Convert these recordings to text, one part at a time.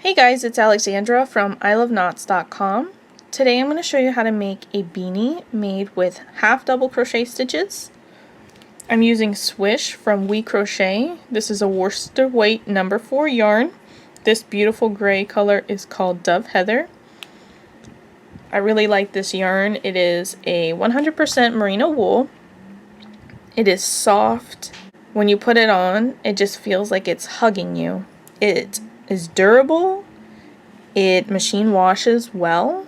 Hey guys, it's Alexandra from iloveknots.com. Today I'm going to show you how to make a beanie made with half double crochet stitches. I'm using Swish from We Crochet. This is a worsted weight number 4 yarn. This beautiful gray color is called Dove Heather. I really like this yarn. It is a 100% merino wool. It is soft. When you put it on, it just feels like it's hugging you. It is durable. It machine washes well.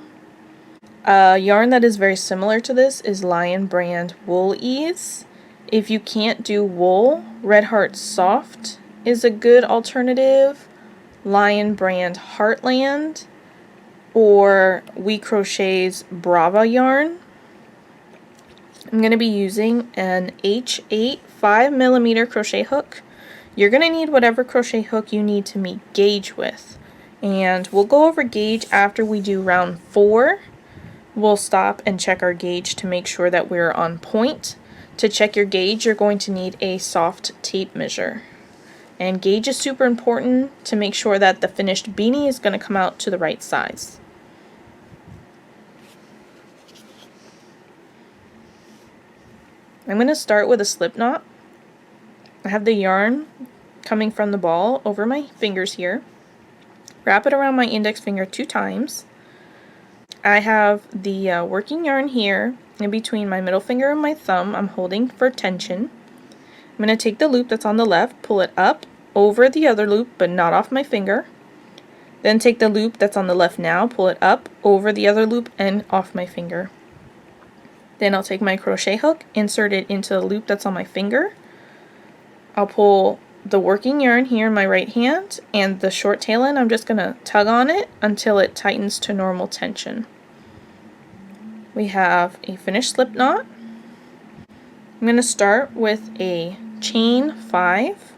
A yarn that is very similar to this is Lion brand Wool Ease. If you can't do wool, Red Heart Soft is a good alternative. Lion brand Heartland or We Crochet's Brava yarn. I'm going to be using an H8 5mm crochet hook. You're going to need whatever crochet hook you need to meet gauge with. And we'll go over gauge after we do round 4. We'll stop and check our gauge to make sure that we're on point. To check your gauge, you're going to need a soft tape measure. And gauge is super important to make sure that the finished beanie is going to come out to the right size. I'm going to start with a slip knot. I have the yarn coming from the ball over my fingers here. Wrap it around my index finger 2 times. I have the working yarn here in between my middle finger and my thumb. I'm holding for tension. I'm going to take the loop that's on the left, pull it up over the other loop but not off my finger. Then take the loop that's on the left now, pull it up over the other loop and off my finger. Then I'll take my crochet hook, insert it into the loop that's on my finger. I'll pull the working yarn here in my right hand, and the short tail end, I'm just going to tug on it until it tightens to normal tension. We have a finished slip knot. I'm going to start with a chain 5.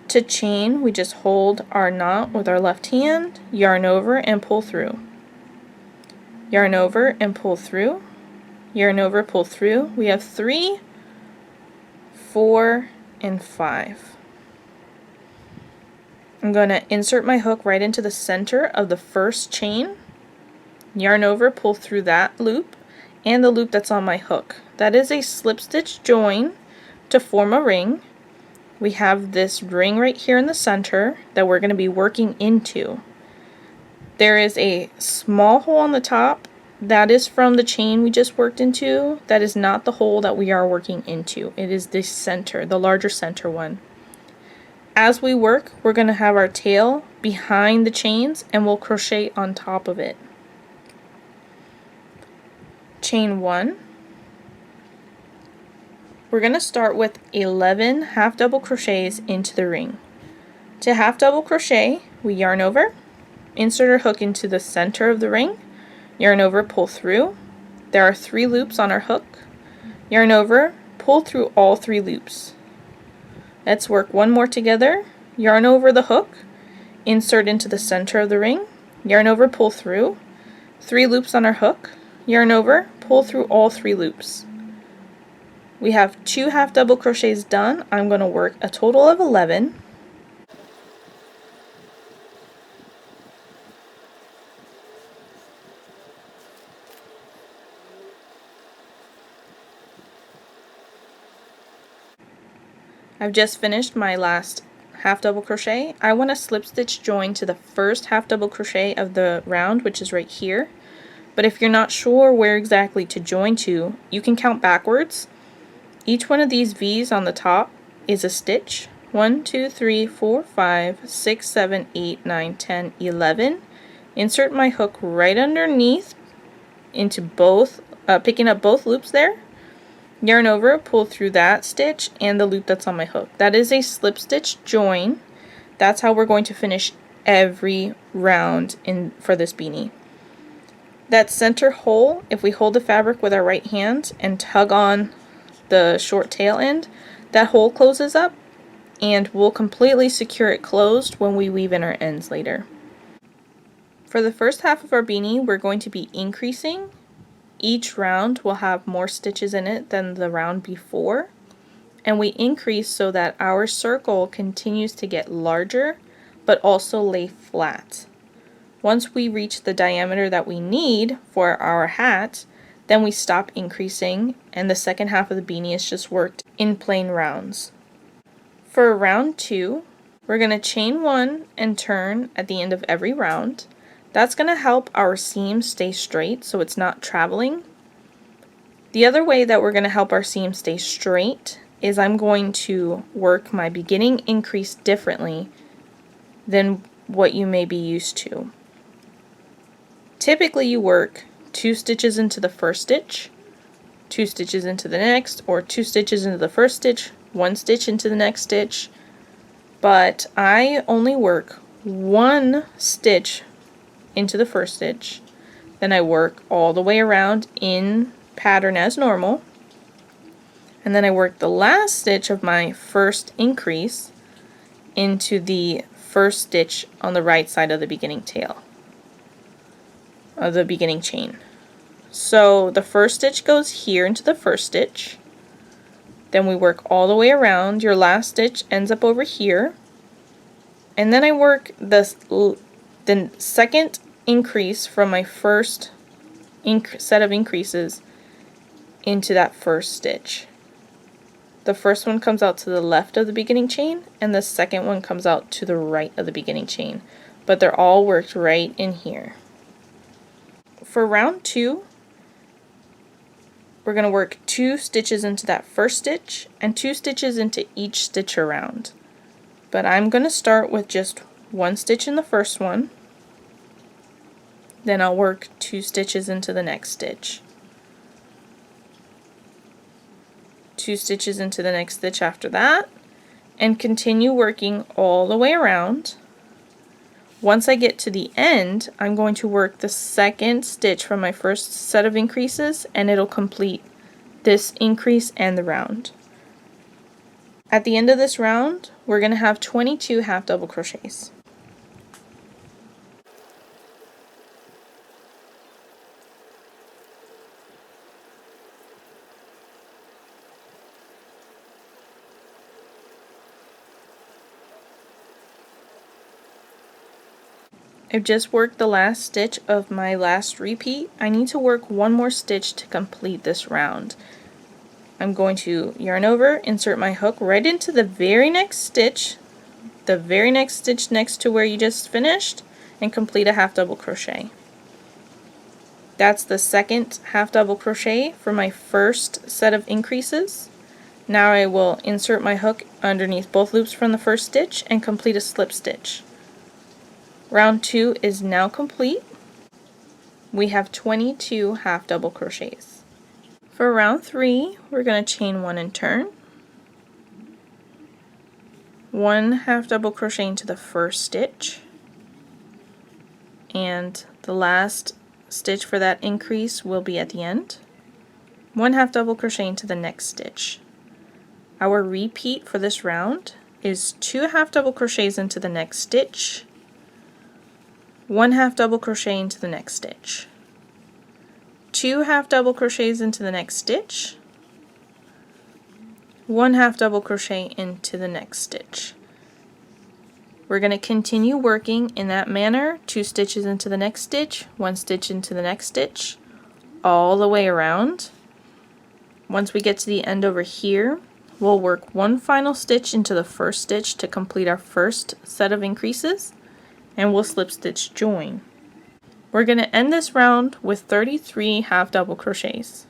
To chain, we just hold our knot with our left hand, yarn over and pull through. Yarn over and pull through. Yarn over, pull through. We have 3, 4, and 5. I'm going to insert my hook right into the center of the first chain, yarn over, pull through that loop and the loop that's on my hook. That is a slip stitch join to form a ring. We have this ring right here in the center that we're going to be working into. There is a small hole on the top. That is from the chain we just worked into. That is not the hole that we are working into. It is the center, the larger center one. As we work, we're going to have our tail behind the chains and we'll crochet on top of it. Chain 1. We're going to start with 11 half double crochets into the ring. To half double crochet, we yarn over, insert our hook into the center of the ring, yarn over, pull through. There are 3 loops on our hook. Yarn over, pull through all 3 loops. Let's work one more together. Yarn over the hook, insert into the center of the ring, yarn over, pull through. 3 loops on our hook, yarn over, pull through all 3 loops. We have 2 half double crochets done. I'm going to work a total of 11. I've just finished my last half double crochet. I want to slip stitch join to the first half double crochet of the round, which is right here. But if you're not sure where exactly to join to, you can count backwards. Each one of these V's on the top is a stitch. 1, 2, 3, 4, 5, 6, 7, 8, 9, 10, 11. Insert my hook right underneath into both, picking up both loops there. Yarn over, pull through that stitch and the loop that's on my hook. That is a slip stitch join. That's how we're going to finish every round for this beanie. That center hole, if we hold the fabric with our right hand and tug on the short tail end, that hole closes up and we'll completely secure it closed when we weave in our ends later. For the first half of our beanie, we're going to be increasing. Each round will have more stitches in it than the round before, and we increase so that our circle continues to get larger but also lay flat. Once we reach the diameter that we need for our hat, then we stop increasing, and the second half of the beanie is just worked in plain rounds. For round 2, we're going to chain 1 and turn at the end of every round. That's going to help our seam stay straight so it's not traveling. The other way that we're going to help our seam stay straight is I'm going to work my beginning increase differently than what you may be used to. Typically you work 2 stitches into the first stitch, 2 stitches into the next, or 2 stitches into the first stitch, 1 stitch into the next stitch, but I only work 1 stitch into the first stitch, then I work all the way around in pattern as normal, and then I work the last stitch of my first increase into the first stitch on the right side of the beginning tail, of the beginning chain. So the first stitch goes here into the first stitch, then we work all the way around, your last stitch ends up over here, and then I work the second increase from my first set of increases into that first stitch. The first one comes out to the left of the beginning chain, and the second one comes out to the right of the beginning chain, but they're all worked right in here. For round 2, we're going to work 2 stitches into that first stitch and 2 stitches into each stitch around. But I'm going to start with just 1 stitch in the first one, then I'll work 2 stitches into the next stitch, 2 stitches into the next stitch after that, and continue working all the way around. Once I get to the end, I'm going to work the second stitch from my first set of increases, and it'll complete this increase and the round. At the end of this round, we're going to have 22 half double crochets. I've just worked the last stitch of my last repeat. I need to work 1 more stitch to complete this round. I'm going to yarn over, insert my hook right into the very next stitch next to where you just finished, and complete a half double crochet. That's the second half double crochet for my first set of increases. Now I will insert my hook underneath both loops from the first stitch and complete a slip stitch. Round 2 is now complete. We have 22 half double crochets. For round 3, we're going to chain 1 and turn, 1 half double crochet into the first stitch, and the last stitch for that increase will be at the end, 1 half double crochet into the next stitch. Our repeat for this round is 2 half double crochets into the next stitch, 1 half double crochet into the next stitch, 2 half double crochets into the next stitch, 1 half double crochet into the next stitch. We're going to continue working in that manner, 2 stitches into the next stitch, 1 stitch into the next stitch, all the way around. Once we get to the end over here, we'll work 1 final stitch into the first stitch to complete our first set of increases, and we'll slip stitch join. We're going to end this round with 33 half double crochets.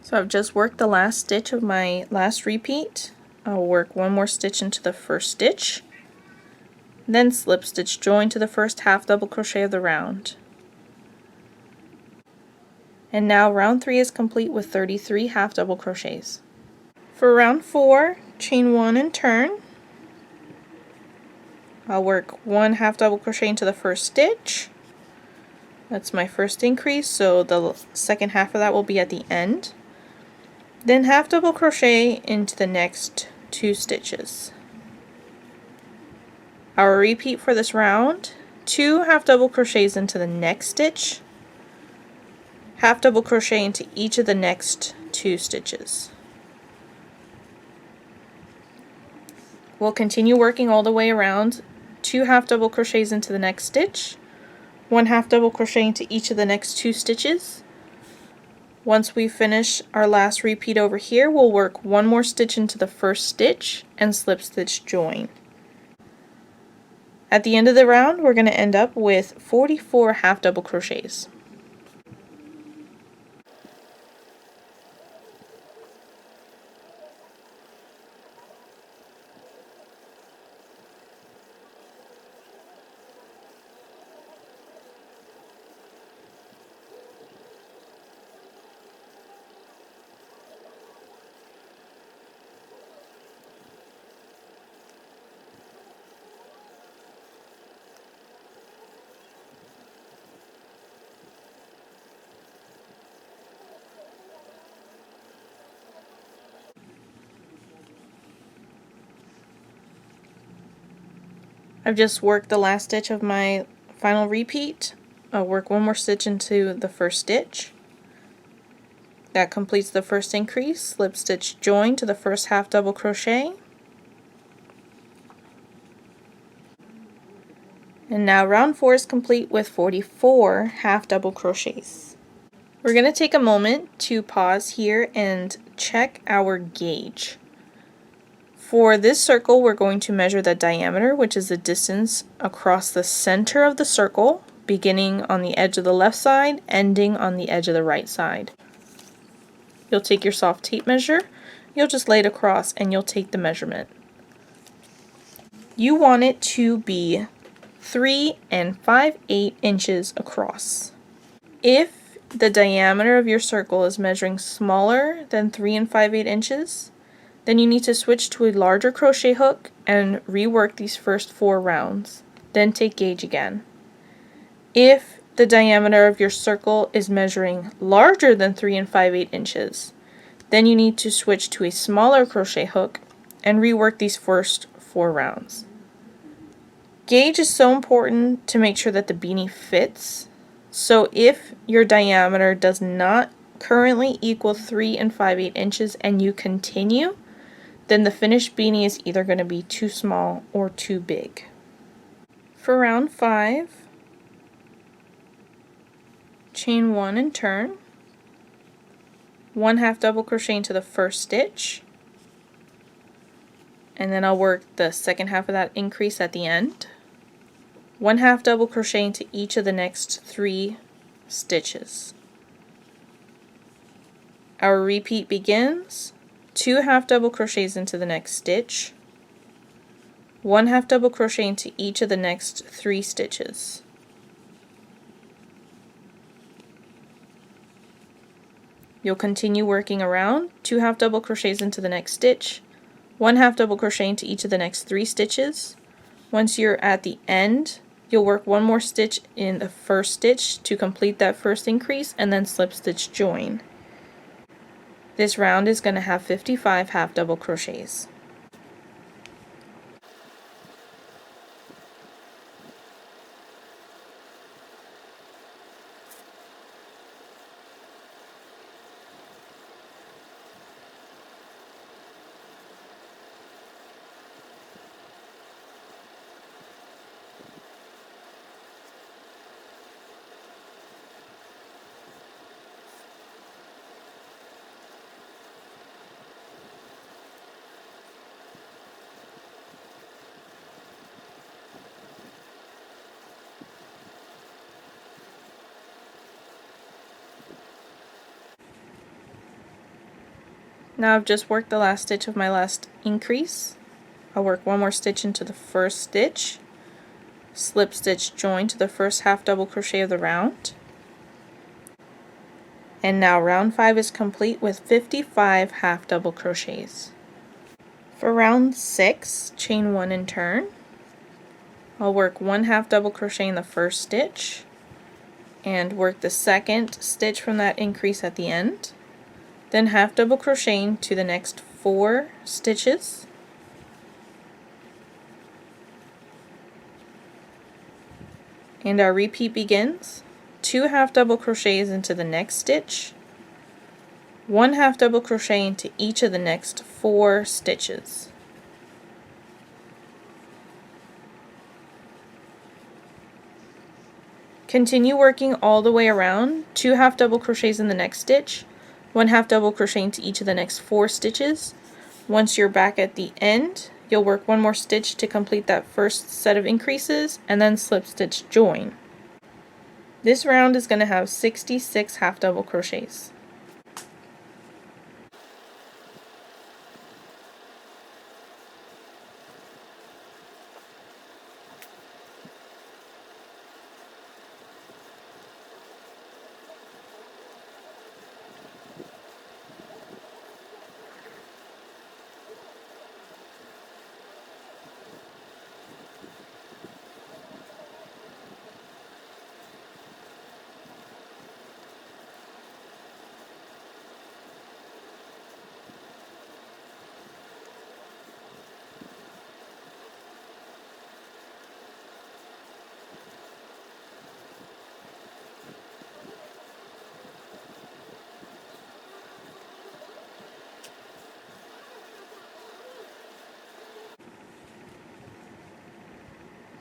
So I've just worked the last stitch of my last repeat. I'll work 1 more stitch into the first stitch, then slip stitch join to the first half double crochet of the round. And now round 3 is complete with 33 half double crochets. For round 4, chain 1 and turn. I'll work 1 half double crochet into the first stitch. That's my first increase, so the second half of that will be at the end. Then half double crochet into the next 2 stitches. Our repeat for this round, 2 half double crochets into the next stitch, half double crochet into each of the next 2 stitches. We'll continue working all the way around, 2 half double crochets into the next stitch, 1 half double crochet into each of the next 2 stitches. Once we finish our last repeat over here, we'll work 1 more stitch into the first stitch and slip stitch join. At the end of the round, we're going to end up with 44 half double crochets. I've just worked the last stitch of my final repeat. I'll work 1 more stitch into the first stitch. That completes the first increase. Slip stitch join to the first half double crochet. And now round 4 is complete with 44 half double crochets. We're going to take a moment to pause here and check our gauge. For this circle, we're going to measure the diameter, which is the distance across the center of the circle, beginning on the edge of the left side, ending on the edge of the right side. You'll take your soft tape measure, you'll just lay it across, and you'll take the measurement. You want it to be 3 5/8 inches across. If the diameter of your circle is measuring smaller than 3 5/8 inches, then you need to switch to a larger crochet hook and rework these first 4 rounds. Then take gauge again. If the diameter of your circle is measuring larger than 3 5/8 inches, then you need to switch to a smaller crochet hook and rework these first 4 rounds. Gauge is so important to make sure that the beanie fits. So if your diameter does not currently equal 3 5/8 inches and you continue, then the finished beanie is either going to be too small or too big. For round 5, chain 1 and turn, 1 half double crochet into the first stitch, and then I'll work the second half of that increase at the end, 1 half double crochet into each of the next 3 stitches. Our repeat begins, 2 half double crochets into the next stitch, 1 half double crochet into each of the next 3 stitches. You'll continue working around, 2 half double crochets into the next stitch, 1 half double crochet into each of the next 3 stitches. Once you're at the end, you'll work 1 more stitch in the first stitch to complete that first increase and then slip stitch join. This round is going to have 55 half double crochets. Now I've just worked the last stitch of my last increase. I'll work 1 more stitch into the first stitch, slip stitch join to the first half double crochet of the round. And now round 5 is complete with 55 half double crochets. For round 6, chain 1 and turn. I'll work 1 half double crochet in the first stitch and work the second stitch from that increase at the end. then half double crochet into the next 4 stitches, and our repeat begins. 2 half double crochets into the next stitch, 1 half double crochet into each of the next 4 stitches. Continue working all the way around. 2 half double crochets in the next stitch, 1 half double crochet into each of the next 4 stitches. Once you're back at the end, you'll work 1 more stitch to complete that first set of increases, and then slip stitch join. This round is going to have 66 half double crochets.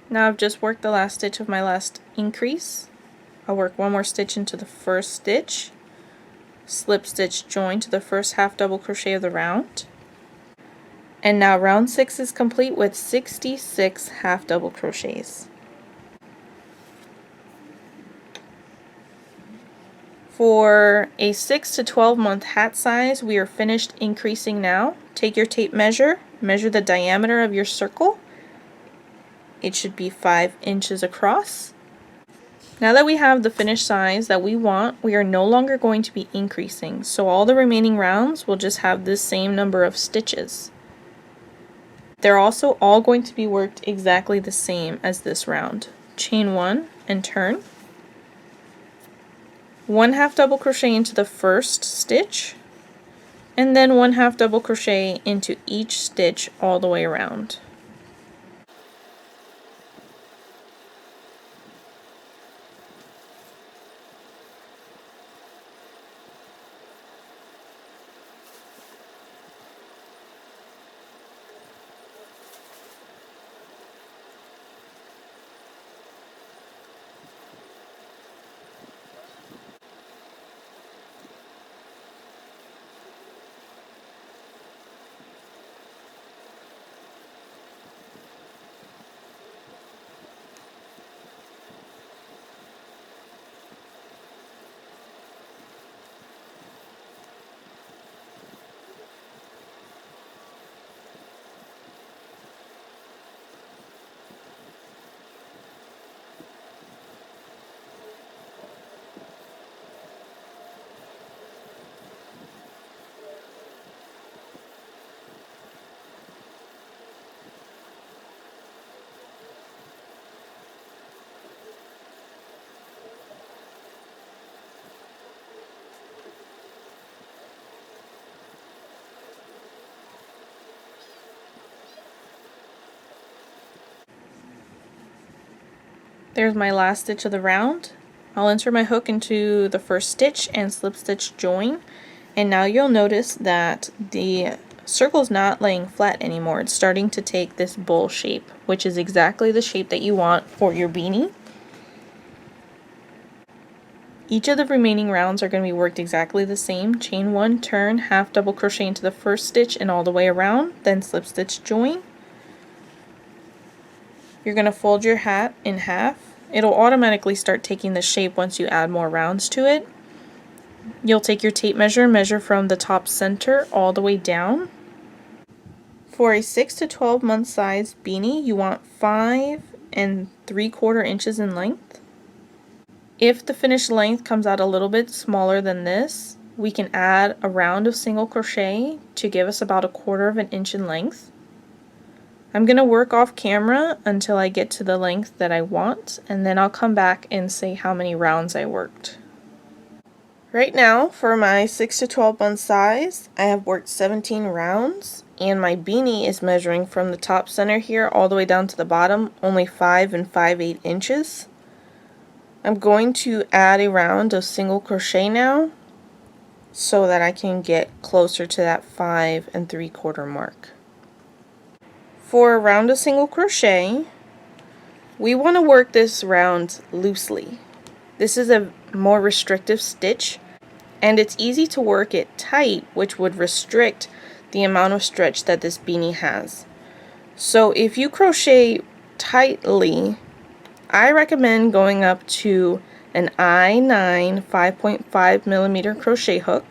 Now I've just worked the last stitch of my last increase. I'll work 1 more stitch into the first stitch, slip stitch join to the first half double crochet of the round, and now round 6 is complete with 66 half double crochets. For a 6 to 12 month hat size, we are finished increasing now. Take your tape measure, measure the diameter of your circle. It should be 5 inches across. Now that we have the finished size that we want, we are no longer going to be increasing, so all the remaining rounds will just have this same number of stitches. They're also all going to be worked exactly the same as this round. Chain 1 and turn. 1 half double crochet into the first stitch, and then 1 half double crochet into each stitch all the way around. There's my last stitch of the round. I'll insert my hook into the first stitch and slip stitch join, and now you'll notice that the circle's not laying flat anymore. It's starting to take this bowl shape, which is exactly the shape that you want for your beanie. Each of the remaining rounds are going to be worked exactly the same. Chain 1, turn, half double crochet into the first stitch and all the way around, then slip stitch join. You're going to fold your hat in half. It'll automatically start taking the shape once you add more rounds to it. You'll take your tape measure, measure from the top center all the way down. For a 6 to 12 month size beanie, you want 5 3/4 inches in length. If the finished length comes out a little bit smaller than this, we can add a round of single crochet to give us about 1/4 inch in length. I'm going to work off camera until I get to the length that I want, and then I'll come back and say how many rounds I worked. Right now, for my 6 to 12 month size, I have worked 17 rounds, and my beanie is measuring from the top center here all the way down to the bottom, only 5 5/8 inches. I'm going to add a round of single crochet now, so that I can get closer to that 5 3/4 mark. For a round of single crochet, we want to work this round loosely. This is a more restrictive stitch, and it's easy to work it tight, which would restrict the amount of stretch that this beanie has. So if you crochet tightly, I recommend going up to an I9 5.5 millimeter crochet hook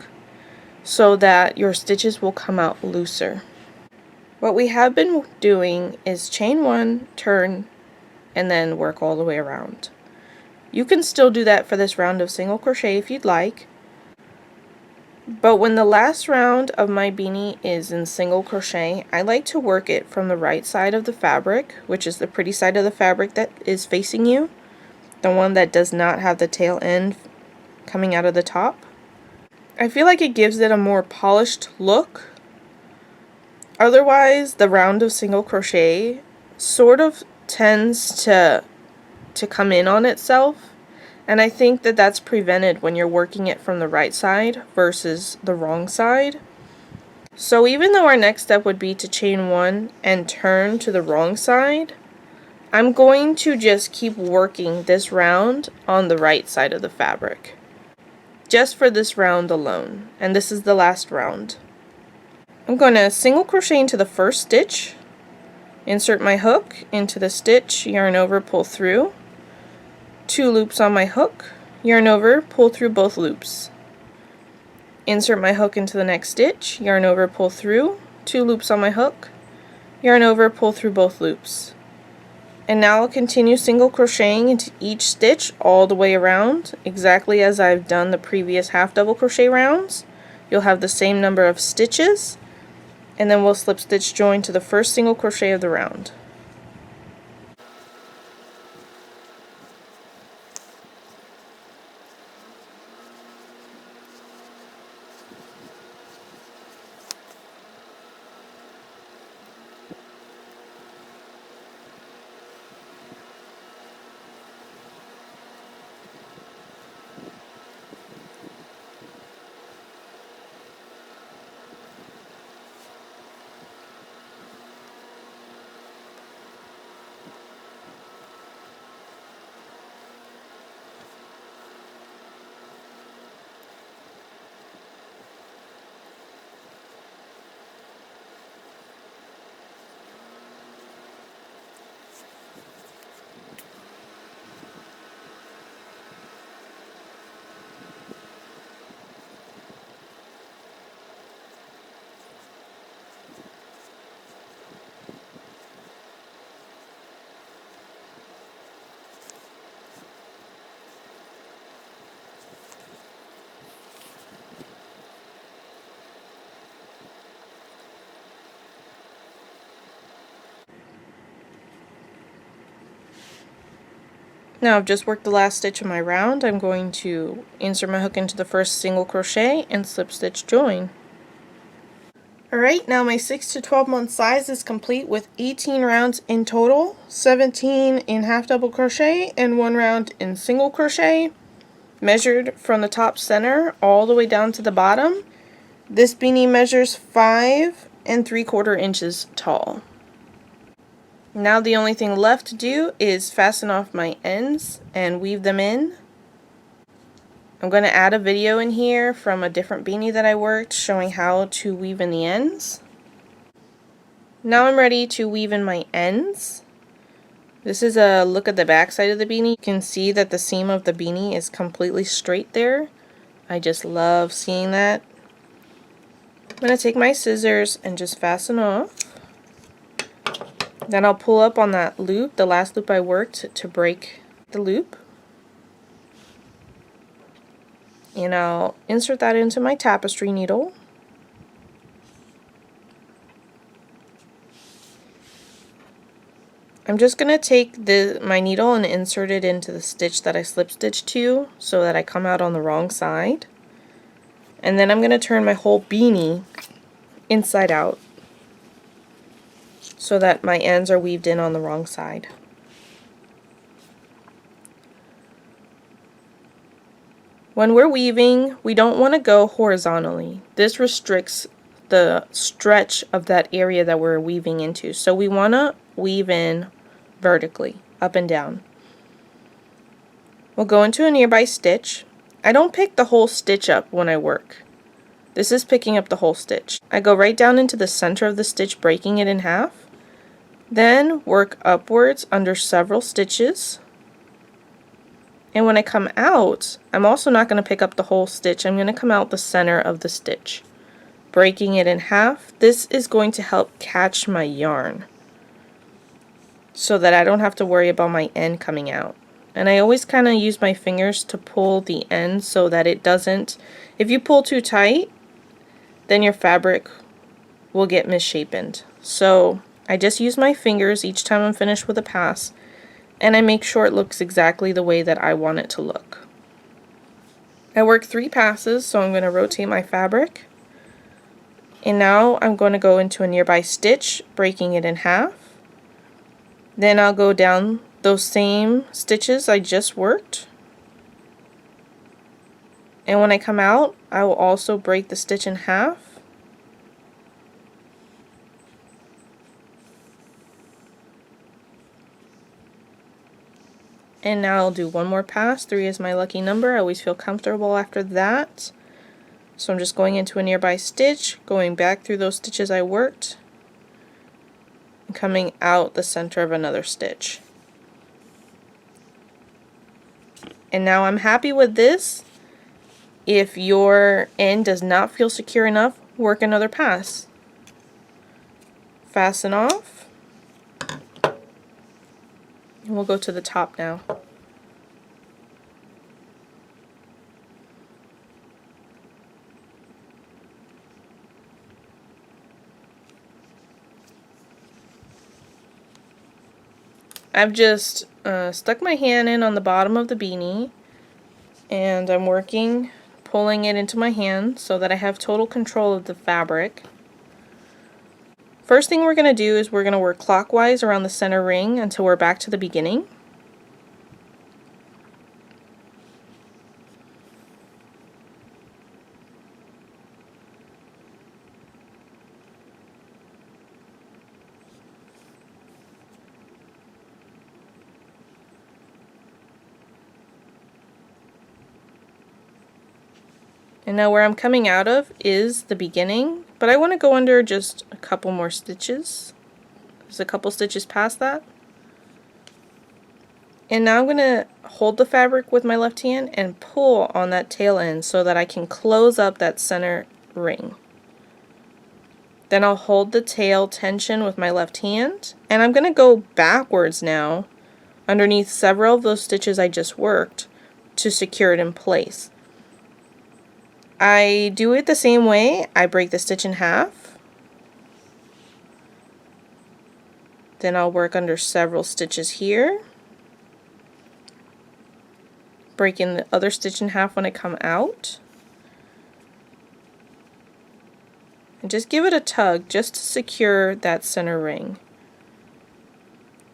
so that your stitches will come out looser. What we have been doing is chain 1, turn, and then work all the way around. You can still do that for this round of single crochet if you'd like, but when the last round of my beanie is in single crochet, I like to work it from the right side of the fabric, which is the pretty side of the fabric that is facing you, the one that does not have the tail end coming out of the top. I feel like it gives it a more polished look. Otherwise, the round of single crochet sort of tends to come in on itself, and I think that that's prevented when you're working it from the right side versus the wrong side. So even though our next step would be to chain 1 and turn to the wrong side, I'm going to just keep working this round on the right side of the fabric, just for this round alone, and this is the last round. I'm going to single crochet into the first stitch, insert my hook into the stitch, yarn over, pull through, 2 loops on my hook, yarn over, pull through both loops. Insert my hook into the next stitch, yarn over, pull through, 2 loops on my hook, yarn over, pull through both loops. And now I'll continue single crocheting into each stitch all the way around, exactly as I've done the previous half double crochet rounds. You'll have the same number of stitches, and then we'll slip stitch join to the first single crochet of the round. Now I've just worked the last stitch of my round. I'm going to insert my hook into the first single crochet and slip stitch join. Alright, now my 6 to 12 month size is complete with 18 rounds in total, 17 in half double crochet and 1 round in single crochet, measured from the top center all the way down to the bottom. This beanie measures 5 3/4 inches tall. Now the only thing left to do is fasten off my ends and weave them in. I'm going to add a video in here from a different beanie that I worked showing how to weave in the ends. Now I'm ready to weave in my ends. This is a look at the back side of the beanie. You can see that the seam of the beanie is completely straight there. I just love seeing that. I'm going to take my scissors and just fasten off. Then I'll pull up on that loop, the last loop I worked, to break the loop. And I'll insert that into my tapestry needle. I'm just going to take my needle and insert it into the stitch that I slip stitched to so that I come out on the wrong side. And then I'm going to turn my whole beanie inside out so that my ends are weaved in on the wrong side. When we're weaving, we don't want to go horizontally. This restricts the stretch of that area that we're weaving into. So we want to weave in vertically, up and down. We'll go into a nearby stitch. I don't pick the whole stitch up when I work. This is picking up the whole stitch. I go right down into the center of the stitch, breaking it in half. Then work upwards under several stitches. And when I come out, I'm also not going to pick up the whole stitch. I'm going to come out the center of the stitch, breaking it in half. This is going to help catch my yarn so that I don't have to worry about my end coming out. And I always kind of use my fingers to pull the end so that it doesn't, if you pull too tight, then your fabric will get misshapen. So I just use my fingers each time I'm finished with a pass, and I make sure it looks exactly the way that I want it to look. I work 3 passes, so I'm going to rotate my fabric. And now I'm going to go into a nearby stitch, breaking it in half. Then I'll go down those same stitches I just worked. And when I come out, I will also break the stitch in half. And now I'll do one more pass. 3 is my lucky number. I always feel comfortable after that. So I'm just going into a nearby stitch, going back through those stitches I worked, and coming out the center of another stitch. And now I'm happy with this. If your end does not feel secure enough, work another pass. Fasten off. And we'll go to the top now. I've just stuck my hand in on the bottom of the beanie, and I'm working, pulling it into my hand so that I have total control of the fabric. First thing we're going to do is we're going to work clockwise around the center ring until we're back to the beginning. And now where I'm coming out of is the beginning, but I want to go under just a couple more stitches. There's a couple stitches past that. And now I'm going to hold the fabric with my left hand and pull on that tail end so that I can close up that center ring. Then I'll hold the tail tension with my left hand, and I'm going to go backwards now underneath several of those stitches I just worked to secure it in place. I do it the same way. I break the stitch in half. Then I'll work under several stitches here, breaking the other stitch in half when I come out. And just give it a tug just to secure that center ring.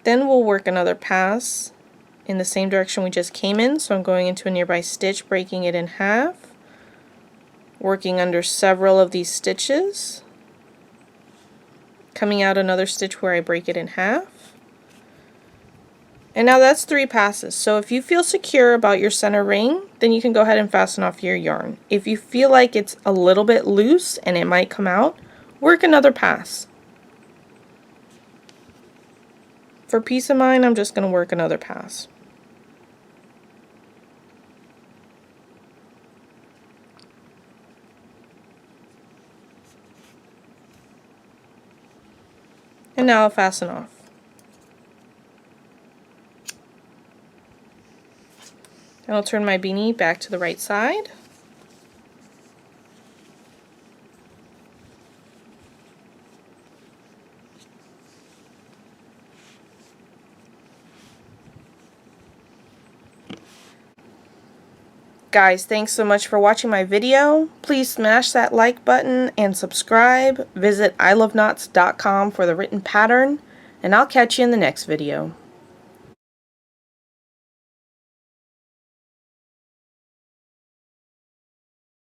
Then we'll work another pass in the same direction we just came in. So I'm going into a nearby stitch, breaking it in half, working under several of these stitches, coming out another stitch where I break it in half. And now that's 3 passes. So if you feel secure about your center ring, then you can go ahead and fasten off your yarn. If you feel like it's a little bit loose and it might come out, work another pass. For peace of mind, I'm just going to work another pass. And now I'll fasten off. And I'll turn my beanie back to the right side. Guys, thanks so much for watching my video. Please smash that like button and subscribe. Visit iloveknots.com for the written pattern, and I'll catch you in the next video.